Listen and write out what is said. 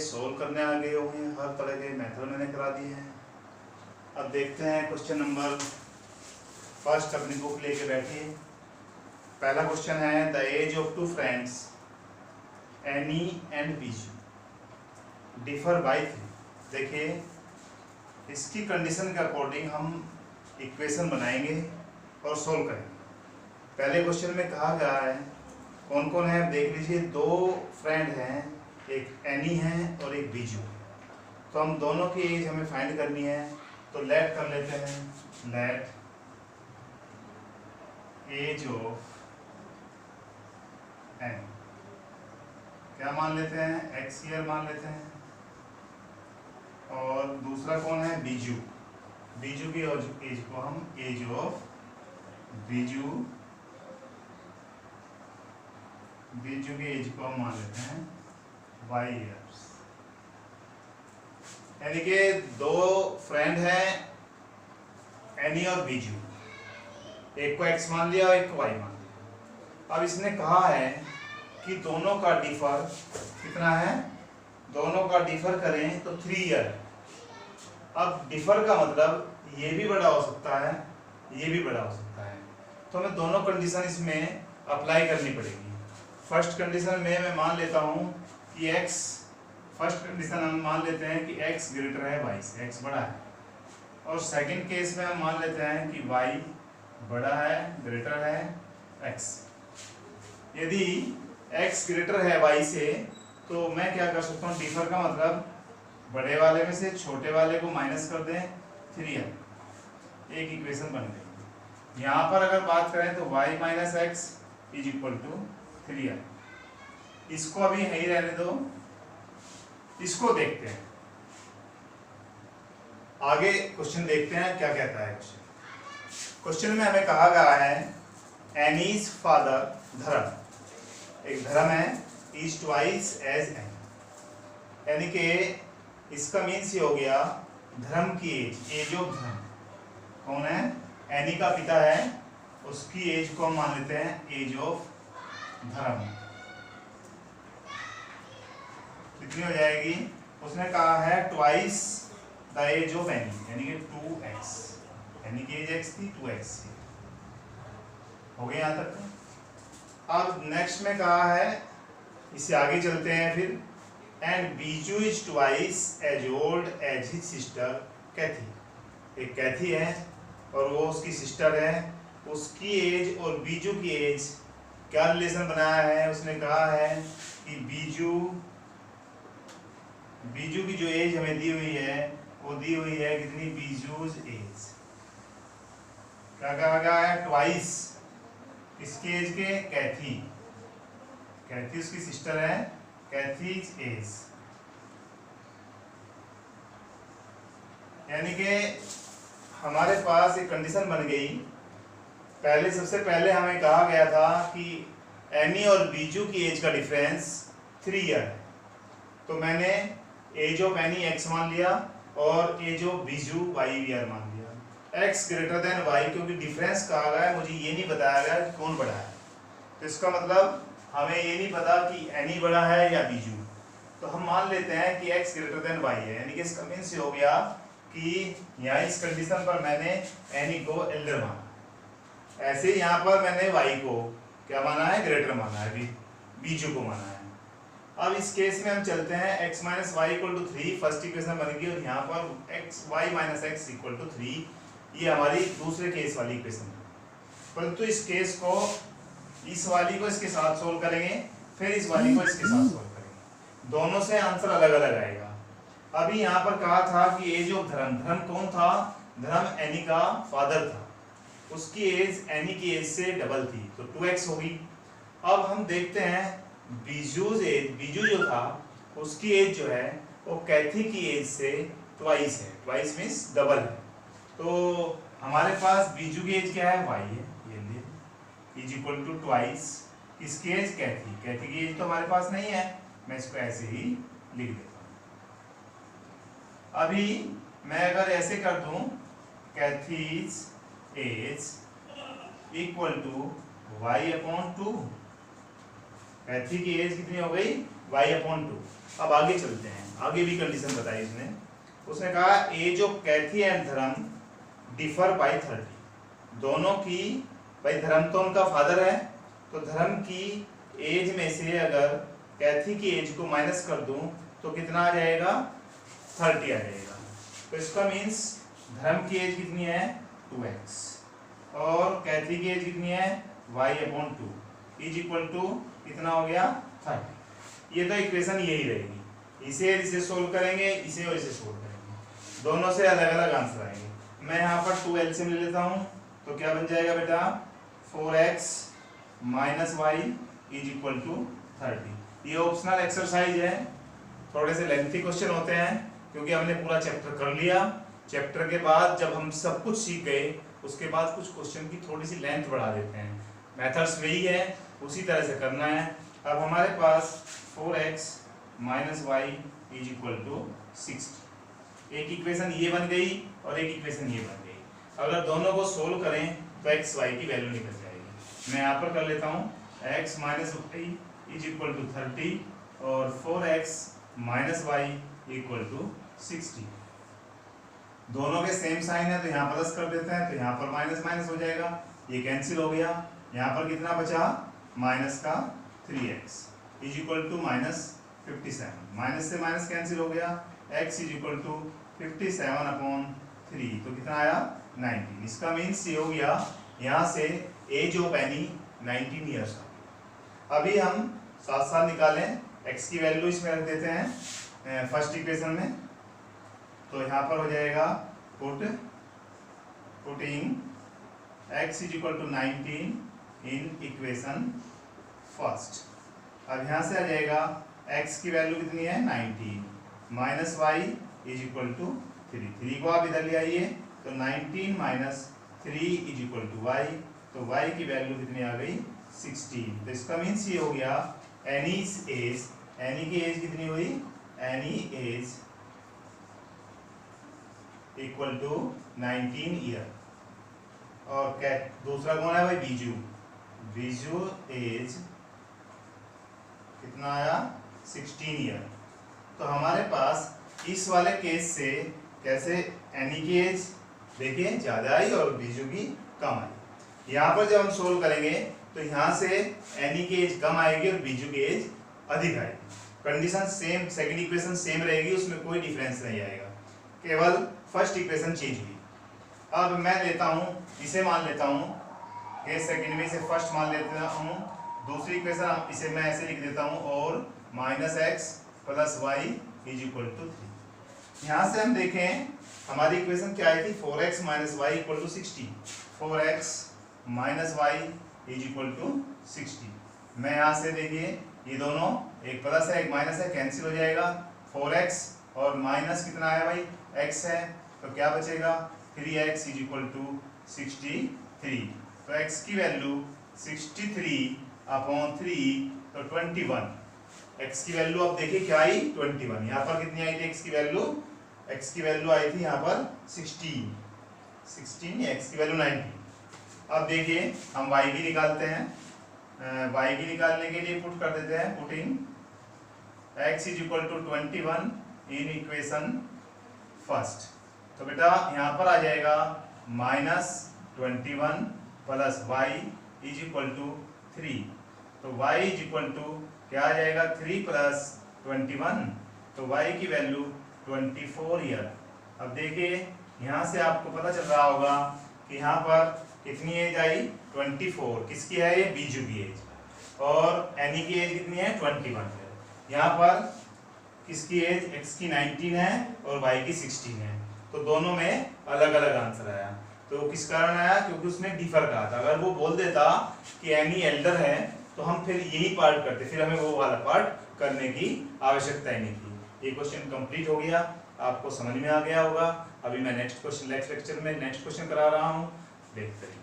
Solve करने आ गए हुए हैं, हर तरह के मेथड मैंने करा दिए हैं। अब देखते हैं क्वेश्चन नंबर फर्स्ट, अपनी बुक लेके बैठिए। पहला क्वेश्चन है, the age of two friends Ani and Biju differ by 3। देखिए, इसकी कंडीशन के अकॉर्डिंग हम इक्वेशन बनाएंगे और सोल्व करेंगे। पहले क्वेश्चन में कहा गया है, कौन कौन है देख लीजिए। 2 फ्रेंड हैं, एक एनी है और एक बीजू है। तो हम दोनों की एज हमें फाइंड करनी है। तो लेट कर लेते हैं, लेट एज ऑफ एन क्या मान लेते हैं, एक्स ईयर मान लेते हैं। और दूसरा कौन है, बीजू। बीजू की एज को हम एज ऑफ बीजू की एज को हम मान लेते हैं वाई ईयर्स। यानी कि 2 फ्रेंड हैं, एनी और बीजू। एक को एक्स मान लिया और एक को वाई मान लिया। अब इसने कहा है कि दोनों का डिफर कितना है, दोनों का डिफर करें तो 3 ईयर है। अब डिफर का मतलब ये भी बड़ा हो सकता है, ये भी बड़ा हो सकता है। तो हमें दोनों कंडीशन इसमें अप्लाई करनी पड़ेगी। फर्स्ट कंडीशन में मैं मान लेता हूँ कि x, फर्स्ट कंडीशन हम मान लेते हैं कि x ग्रेटर है y से, x बड़ा है। और सेकंड केस में हम मान लेते हैं कि y बड़ा है, ग्रेटर है x। यदि x ग्रेटर है y से तो मैं क्या कर सकता हूँ, डिफर का मतलब बड़े वाले में से छोटे वाले को माइनस कर दें, 3n। एक इक्वेशन बन गई। यहाँ पर अगर बात करें तो y minus x is equal to 3n। इसको अभी यही रहने दो, इसको देखते हैं आगे। क्वेश्चन देखते हैं क्या कहता है क्वेश्चन में हमें कहा गया है, एनीज फादर धर्म, एक धर्म है, इज ट्वाइस एज एन। यानी कि इसका मीन्स ये हो गया, धर्म की एज ऑफ धर्म कौन है, एनी का पिता है, उसकी एज को हम मान लेते हैं एज ऑफ धर्म। कितनी हो जाएगी, उसने कहा है twice the age of Ani, यानी कि 2x। एनी की एज x थी, 2x थी। हो गया यहाँ तक। अब नेक्स्ट में कहा है, इससे आगे चलते हैं फिर, and Biju is twice as old as his sister Kathy. एक कैथी है और वो उसकी सिस्टर है, उसकी एज और बीजू की एज क्या रिलेशन बनाया है। उसने कहा है कि बीजू की जो एज हमें दी हुई है वो दी हुई है कितनी, बीजूज एज क्या कहा गया है, ट्वाइस इसकी एज के, कैथी उसकी सिस्टर है, कैथीज एज। यानी कि हमारे पास एक कंडीशन बन गई। पहले सबसे पहले हमें कहा गया था कि एनी और बीजू की एज का डिफरेंस 3 ईयर है। तो मैंने एज ऑफ एनी x मान लिया और age of Biju y year मान लिया। x ग्रेटर देन y, क्योंकि डिफरेंस कहा गया है, मुझे ये नहीं बताया गया कि कौन बड़ा है। तो इसका मतलब हमें ये नहीं पता कि एनी बड़ा है या बीजू। तो हम मान लेते हैं कि x ग्रेटर देन y है। यानी कि इसका मीन्स हो गया कि यहाँ इस कंडीशन पर मैंने एनी को एल्डर माना, ऐसे यहाँ पर मैंने y को क्या माना है, ग्रेटर माना है, बीजू को माना है। अब इस केस में हम चलते हैं, x minus y equal to 3 first equation बन गई, और यहाँ पर y minus x equal to 3, ये हमारी दूसरे केस वाली इक्वेशन है। परंतु इस केस को, इस वाली को इसके साथ सोल्व करेंगे, फिर इस वाली को इसके साथ सोल्व करेंगे, दोनों से आंसर अलग अलग आएगा। अभी यहाँ पर कहा था कि एज ऑफ धर्म, धर्म कौन था, धर्म एनी का फादर था, उसकी एज एनी की एज से डबल थी, तो 2x होगी। अब हम देखते हैं बीजूज एज, बीजू जो था उसकी एज जो है वो कैथी की एज से ट्वाइस है, ट्वाइस मीन्स डबल है। तो हमारे पास बीजू की एज क्या है, y है, ये लिए इज इक्वल टू ट्वाइस, इसकी एज कैथी, कैथी की एज तो हमारे पास नहीं है, मैं इसको ऐसे ही लिख देता हूँ। अभी मैं अगर ऐसे कर दूं, Kathy's age equal to y upon 2, Kathy की एज कितनी हो गई, y/2। अब आगे चलते हैं, आगे भी कंडीशन बताई उसने कहा एज ऑफ कैथी एंड धर्म डिफर बाय 30। दोनों की, भाई धर्म तो उनका फादर है, तो धर्म की एज में से अगर कैथी की एज को माइनस कर दूं तो कितना आ जाएगा, 30 आ जाएगा। तो इसका मीन्स धर्म की एज कितनी है, 2x, और कैथी की एज कितनी है, y/2 इज इक्वल टू कितना हो गया, 30। ये तो इक्वेशन यही रहेगी, इसे सोल्व करेंगे, इसे और इसे सोल्व करेंगे, दोनों से अलग अलग आंसर आएंगे। मैं यहाँ पर 2 एलसीएम ले लेता हूँ, तो क्या बन जाएगा बेटा, 4x minus y is equal to 30। ये ऑप्शनल एक्सरसाइज है, थोड़े से लेंथी क्वेश्चन होते हैं क्योंकि हमने पूरा चैप्टर कर लिया। चैप्टर के बाद जब हम सब कुछ सीख गए उसके बाद कुछ क्वेश्चन की थोड़ी सी लेंथ बढ़ा देते हैं, मेथड्स वही है, उसी तरह से करना है। अब हमारे पास 4x minus y is equal to 60, एक इक्वेशन ये बन गई और एक इक्वेशन ये बन गई। अगर दोनों को सोल्व करें तो x y की वैल्यू निकल जाएगी। मैं यहाँ पर कर लेता हूँ x minus y is equal to 30 और 4x minus y equal to 60। दोनों के सेम साइन है तो यहाँ प्लस कर देते हैं, तो यहाँ पर माइनस माइनस हो जाएगा, ये कैंसिल हो गया। यहाँ पर कितना बचा, माइनस का 3x is equal to minus 57, minus से माइनस कैंसिल हो गया, x इज इक्वल टू 57/3, तो कितना आया, 19। इसका मीन्स ये हो गया, यहाँ से एज ऑफ एनी 19 ईयर्स। अभी हम साथ साथ निकालें, x की वैल्यू इसमें रख देते हैं फर्स्ट इक्वेशन में, तो यहाँ पर हो जाएगा putting x is equal to 19 in equation first. अब यहाँ से आ जाएगा x की वैल्यू कितनी है, 19 minus y is equal to 3 को आप इधर ले आइए, तो 19 minus 3 is equal to y, तो y की वैल्यू कितनी आ गई, 16। तो इसका मीन्स ये हो गया एनीज एज, एनी की एज कितनी हुई, Ani age equal to 19 year. और क्या दूसरा कौन है भाई, बीजू, बीजू एज कितना आया, 16 ईयर। तो हमारे पास इस वाले केस से कैसे एनी की एज देखिए ज्यादा आई और बीजू की कम आई। यहाँ पर जब हम सोल्व करेंगे तो यहाँ से एनी की एज कम आएगी और बीजू की एज अधिक आएगी। Condition same, second equation same रहेगी, उसमें कोई डिफरेंस नहीं आएगा, केवल फर्स्ट इक्वेशन चेंज हुई। अब मैं लेता हूँ, इसे मान लेता हूँ केस सेकंड में, इसे फर्स्ट मान लेता हूँ, दूसरी इक्वेशन इसे मैं ऐसे लिख देता हूँ, और minus x plus y is equal to 3। यहाँ से हम देखें हमारी इक्वेशन क्या आई थी, 4x minus y equal to 60, 4x minus y is equal to 60। मैं यहाँ से देखिए ये दोनों एक प्लस है एक माइनस है, कैंसिल हो जाएगा, 4x और माइनस कितना है भाई, x है, तो क्या बचेगा, 3x इज इक्वल टू 63। तो x की वैल्यू 63/3 तो 21। x की वैल्यू अब देखिए क्या आई, 21। यहाँ पर कितनी आई थी x की वैल्यू, x की वैल्यू आई थी यहाँ पर 16, x की वैल्यू 19। अब देखिए हम y की निकालते हैं, y की निकालने के लिए पुट कर देते हैं, putting x is equal to 21 in equation first. तो बेटा यहाँ पर आ जाएगा -21 plus y is equal to 3, तो y इज इक्वल टू क्या आ जाएगा, 3 प्लस 21, तो y की वैल्यू 24 ईयर। अब देखिए यहाँ से आपको पता चल रहा होगा कि यहाँ पर कितनी एज आई, 24, किसकी है ये, बीजू की एज, और एनी की एज कितनी है, 21 है। यहाँ पर किसकी एज, x की 19 है और y की 16 है, तो दोनों में अलग अलग आंसर आया। तो किस कारण आया, क्योंकि उसने डिफर कहा था। अगर वो बोल देता कि एनी एल्डर है तो हम फिर यही पार्ट करते, फिर हमें वो वाला पार्ट करने की आवश्यकता ही नहीं थी। ये क्वेश्चन कंप्लीट हो गया, आपको समझ में आ गया होगा। अभी मैं नेक्स्ट क्वेश्चन नेक्स्ट लेक्चर में नेक्स्ट क्वेश्चन करा रहा हूँ, देखते हैं।